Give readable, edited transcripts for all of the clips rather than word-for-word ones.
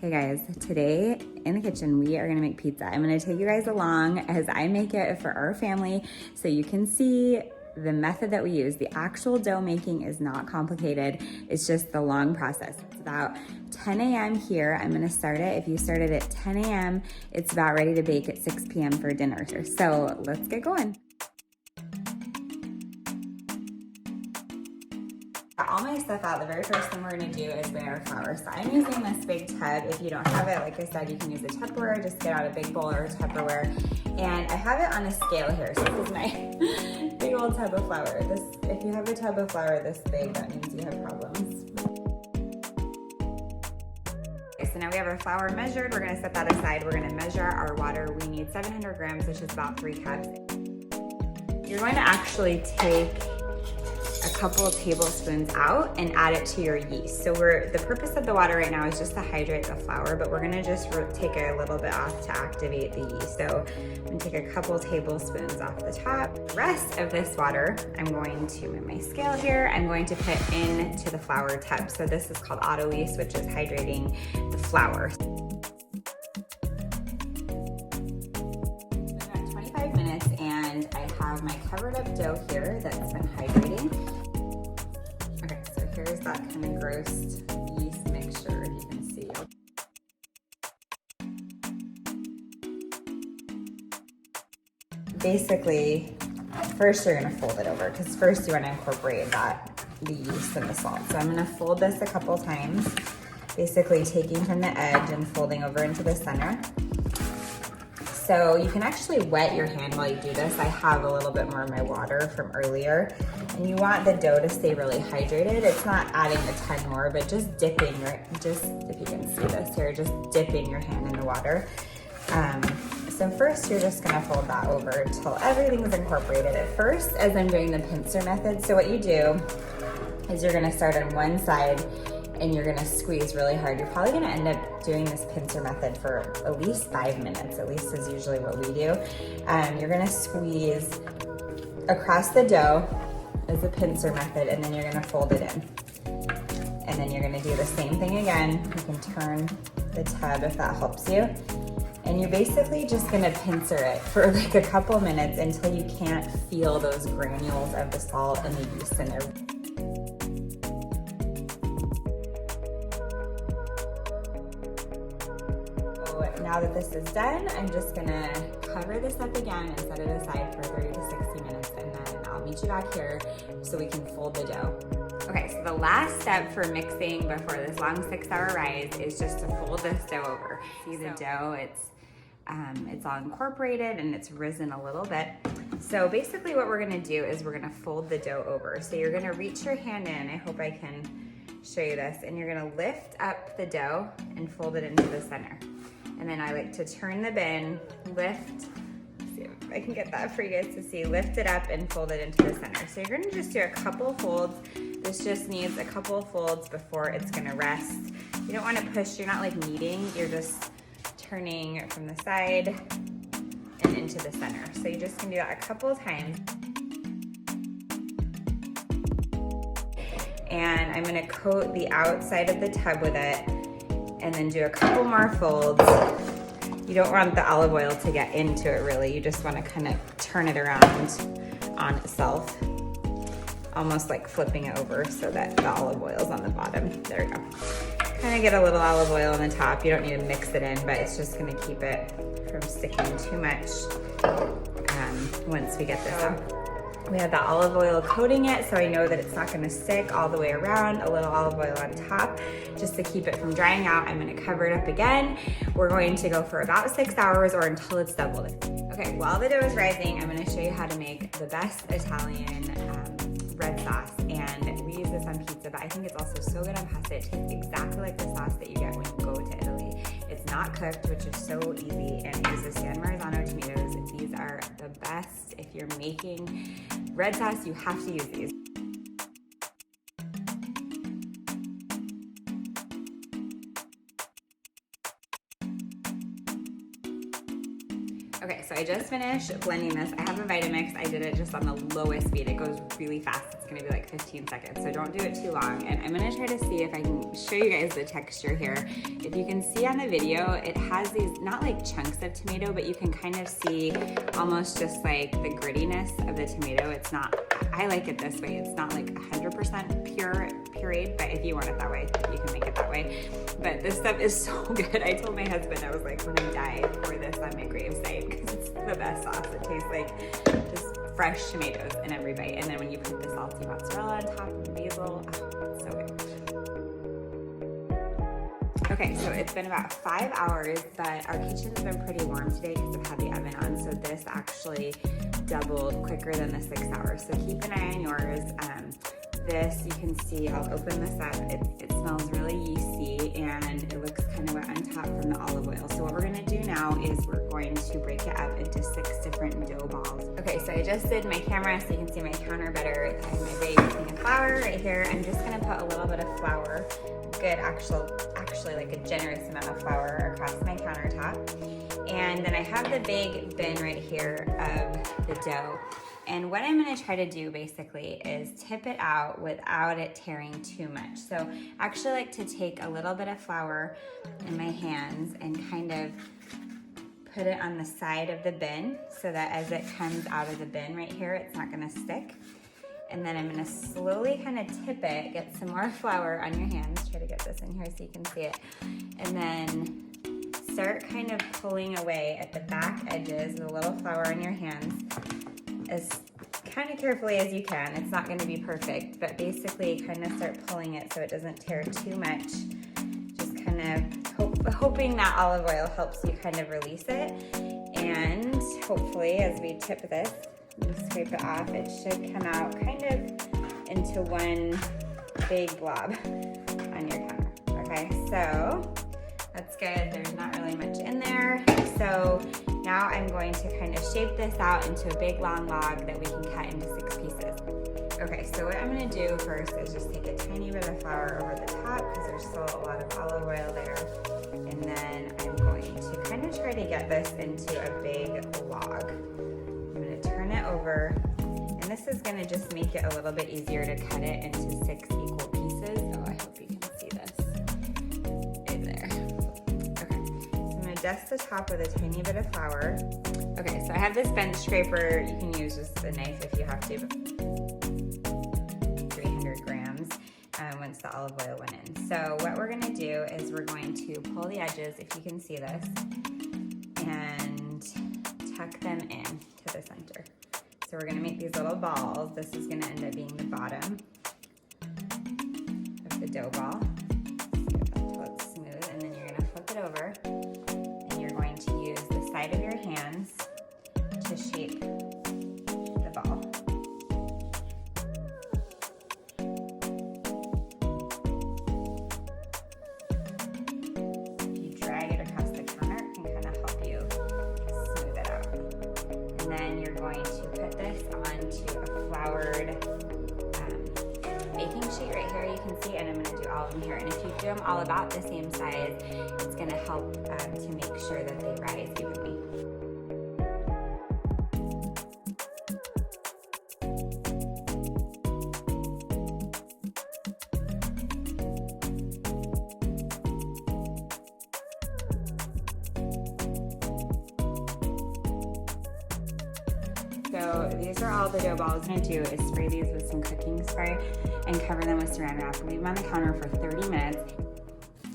Okay guys, today in the kitchen, we are gonna make pizza. I'm gonna take you guys along as I make it for our family so you can see the method that we use. The actual dough making is not complicated. It's just the long process. It's about 10 a.m. here. I'm gonna start it. If you started at 10 a.m., it's about ready to bake at 6 p.m. for dinner. So let's get going. All my stuff out, the very first thing we're gonna do is weigh our flour. So I'm using this big tub. If you don't have it, like I said, you can use a Tupperware. Just get out a big bowl or a Tupperware. And I have it on a scale here. So this is my big old tub of flour. If you have a tub of flour this big, that means you have problems. Okay, so now we have our flour measured. We're gonna set that aside. We're gonna measure our water. We need 700 grams, which is about 3 cups. You're going to actually take a couple of tablespoons out and add it to your yeast. So the purpose of the water right now is just to hydrate the flour, but we're gonna just take a little bit off to activate the yeast. So I'm gonna take a couple tablespoons off the top. The rest of this water, I'm going to move my scale here. I'm going to put into the flour tub. So this is called auto yeast, which is hydrating the flour. I've got 25 minutes and I have my covered up dough here that's been hydrating. Okay, so here's that kind of gross yeast mixture, if you can see. Basically, first you're gonna fold it over because first you wanna incorporate the yeast and the salt. So I'm gonna fold this a couple times, basically taking from the edge and folding over into the center. So you can actually wet your hand while you do this. I have a little bit more of my water from earlier. And you want the dough to stay really hydrated. It's not adding a ton more, but just dipping if you can see this here, just dipping your hand in the water. So first you're just gonna fold that over until everything is incorporated at first as I'm doing the pincer method. So what you do is you're gonna start on one side and you're gonna squeeze really hard. You're probably gonna end up doing this pincer method for at least 5 minutes, at least is usually what we do. You're gonna squeeze across the dough as a pincer method, and then you're gonna fold it in. And then you're gonna do the same thing again. You can turn the tub if that helps you. And you're basically just gonna pincer it for like a couple minutes until you can't feel those granules of the salt and the yeast in there. Now that this is done, I'm just gonna cover this up again and set it aside for 30 to 60 minutes, and then I'll meet you back here so we can fold the dough. Okay, so the last step for mixing before this long 6-hour rise is just to fold this dough over. See the dough, it's all incorporated and it's risen a little bit. So basically what we're gonna do is we're gonna fold the dough over. So you're gonna reach your hand in, I hope I can show you this, and you're gonna lift up the dough and fold it into the center. And then I like to turn the bin, lift, see if I can get that for you guys to see, lift it up and fold it into the center. So you're gonna just do a couple folds. This just needs a couple folds before it's gonna rest. You don't wanna push, you're not like kneading, you're just turning from the side and into the center. So you just can do that a couple of times. And I'm gonna coat the outside of the tub with it and then do a couple more folds. You don't want the olive oil to get into it really. You just want to kind of turn it around on itself, almost like flipping it over so that the olive oil is on the bottom. There we go. Kind of get a little olive oil on the top. You don't need to mix it in, but it's just going to keep it from sticking too much once we get this out. We have the olive oil coating it, so I know that it's not gonna stick all the way around. A little olive oil on top, just to keep it from drying out. I'm gonna cover it up again. We're going to go for about 6 hours or until it's doubled. Okay, while the dough is rising, I'm gonna show you how to make the best Italian red sauce. And we use this on pizza, but I think it's also so good on pasta. It tastes exactly like the sauce that you get when you go to Italy. It's not cooked, which is so easy, and we use the San Marzano tomatoes. These are the best. If you're making red sauce, you have to use these. Okay, so I just finished blending this. I have a Vitamix. I did it just on the lowest speed. It goes really fast. It's gonna be like 15 seconds, so don't do it too long. And I'm gonna try to see if I can show you guys the texture here. If you can see on the video, it has these, not like chunks of tomato, but you can kind of see almost just like the grittiness of the tomato. It's not, I like it this way. It's not like 100% pureed, but if you want it that way, you can make it that way. But this stuff is so good. I told my husband, I was like, when I die, pour this on my gravesite, because it's the best sauce. It tastes like just fresh tomatoes in every bite. And then when you put the salty mozzarella on top and basil, oh, it's so good. Okay, so it's been about 5 hours, but our kitchen's been pretty warm today because I've had the oven on, so this actually doubled quicker than the 6 hours. So keep an eye on yours. This, you can see, I'll open this up. It smells really yeasty and it looks kind of wet on top from the olive oil. So what we're gonna do now is we're going to break it up into 6 different dough balls. Okay, so I just did my camera so you can see my counter better. I have my big thing of flour right here. I'm just gonna put a little bit of flour, good actually like a generous amount of flour across my countertop. And then I have the big bin right here of the dough. And what I'm gonna try to do basically is tip it out without it tearing too much. So I actually like to take a little bit of flour in my hands and kind of put it on the side of the bin so that as it comes out of the bin right here, it's not gonna stick. And then I'm gonna slowly kind of tip it, get some more flour on your hands. Try to get this in here so you can see it. And then start kind of pulling away at the back edges with a little flour on your hands as kind of carefully as you can. It's not gonna be perfect, but basically kind of start pulling it so it doesn't tear too much. Just kind of hoping that olive oil helps you kind of release it. And hopefully as we tip this, and scrape it off, it should come out kind of into one big blob on your counter. Okay, so that's good. There's not really much in there. So now I'm going to kind of shape this out into a big long log that we can cut into 6 pieces. Okay, so what I'm gonna do first is just take a tiny bit of flour over the top because there's still a lot of olive oil there. And then I'm going to kind of try to get this into a big log. I'm gonna turn it over, and this is gonna just make it a little bit easier to cut it into 6 equal pieces. Oh, I hope you can see this. Right there. Okay, so I'm gonna dust the top with a tiny bit of flour. Okay, so I have this bench scraper. You can use just a knife if you have to. 300 grams once the olive oil went in. So what we're gonna do is we're going to pull the edges, if you can see this, and tuck them in to the center. So we're gonna make these little balls. This is gonna end up being the bottom of the dough ball. So it's smooth, and then you're gonna flip it over, and you're going to use the side of your hands to shape the ball. If you drag it across the counter, it can kind of help you smooth it out. And then you're going to put this onto a floured baking sheet right here, you can see, and I'm gonna do all of them here. And if you do them all about the same size, it's gonna help to make sure that they rise evenly. So these are all the dough balls. What I'm gonna do is spray these with some cooking spray and cover them with saran wrap. Leave them on the counter for 30 minutes.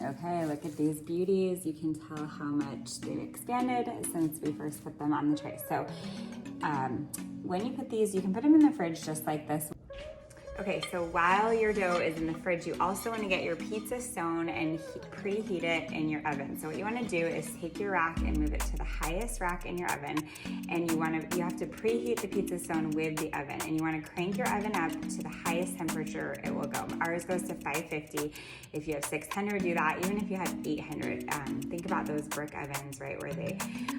Okay, look at these beauties. You can tell how much they've expanded since we first put them on the tray. So when you put these, you can put them in the fridge just like this. Okay, so while your dough is in the fridge, you also want to get your pizza stone and preheat it in your oven. So what you want to do is take your rack and move it to the highest rack in your oven, and you have to preheat the pizza stone with the oven, and you want to crank your oven up to the highest temperature it will go. Ours goes to 550. If you have 600, do that. Even if you have 800, think about those brick ovens, right, where they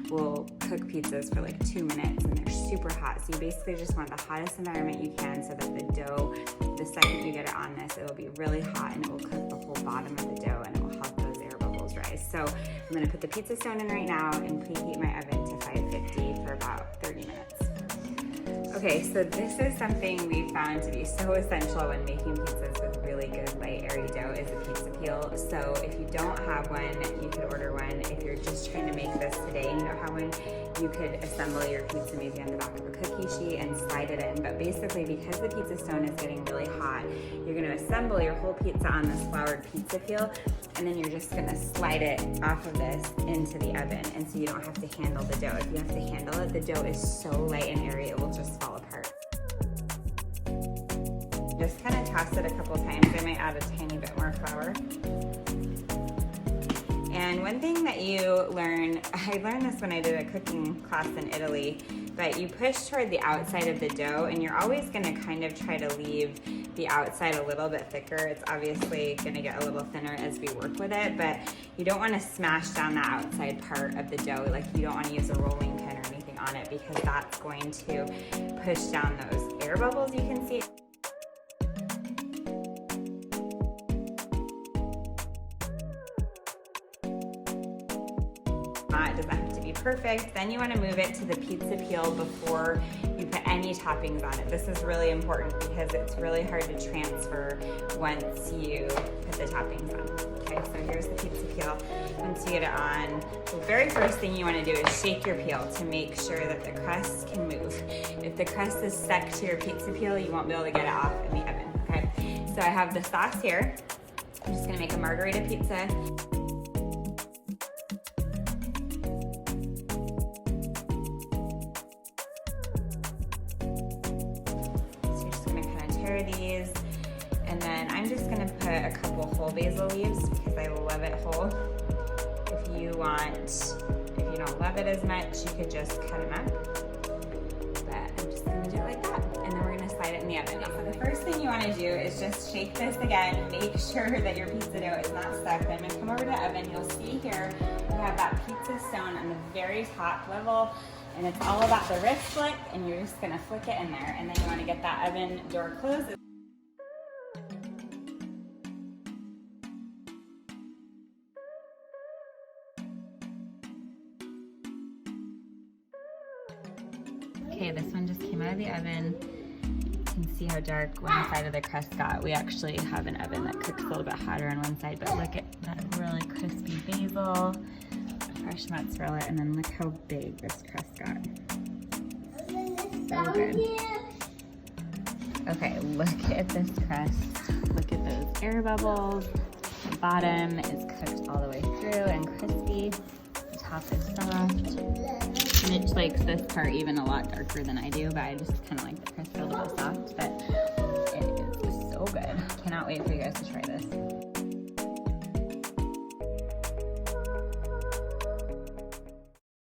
will cook pizzas for like 2 minutes and they're super hot. So you basically just want the hottest environment you can so that the dough, the second you get it on this, it will be really hot and it will cook the whole bottom of the dough and it will help those air bubbles rise. So I'm gonna put the pizza stone in right now and preheat my oven to 550. Okay, so this is something we found to be so essential when making pizzas with really good light airy dough is a pizza peel. So if you don't have one, you could order one. If you're just trying to make this today and you don't have one, you could assemble your pizza maybe on the back of a cookie sheet and slide it in. But basically, because the pizza stone is getting really hot, you're gonna assemble your whole pizza on this floured pizza peel, and then you're just gonna slide it off of this into the oven. And so you don't have to handle the dough. If you have to handle it, the dough is so light and airy, it will just fall apart. Just kind of toss it a couple times. I might add a tiny bit more flour. And one thing that you learn, I learned this when I did a cooking class in Italy, but you push toward the outside of the dough and you're always gonna kind of try to leave the outside a little bit thicker. It's obviously gonna get a little thinner as we work with it, but you don't wanna smash down the outside part of the dough. Like you don't wanna use a rolling pin or anything on it because that's going to push down those air bubbles you can see. It doesn't have to be perfect. Then you want to move it to the pizza peel before you put any toppings on it. This is really important because it's really hard to transfer once you put the toppings on. Okay, so here's the pizza peel. Once you get it on, the very first thing you want to do is shake your peel to make sure that the crust can move. If the crust is stuck to your pizza peel, you won't be able to get it off in the oven. Okay, so I have the sauce here. I'm just going to make a margarita pizza. These, and then I'm just gonna put a couple whole basil leaves because I love it whole. If you don't love it as much, you could just cut them up, but I'm just gonna do it like that, and then we're gonna slide it in the oven. So the first thing you want to do is just shake this again, make sure that your pizza dough is not stuck. Then I'm gonna come over to the oven. You'll see here we have that pizza stone on the very top level. And it's all about the wrist flick, and you're just gonna flick it in there. And then you wanna get that oven door closed. Okay, this one just came out of the oven. You can see how dark one side of the crust got. We actually have an oven that cooks a little bit hotter on one side, but look at that really crispy basil. Fresh mozzarella, and then look how big this crust got. So good. Okay, look at this crust. Look at those air bubbles. The bottom is cooked all the way through and crispy. The top is soft. Mitch likes this part even a lot darker than I do, but I just kind of like the crust a little soft, but it is so good. Cannot wait for you guys to try this.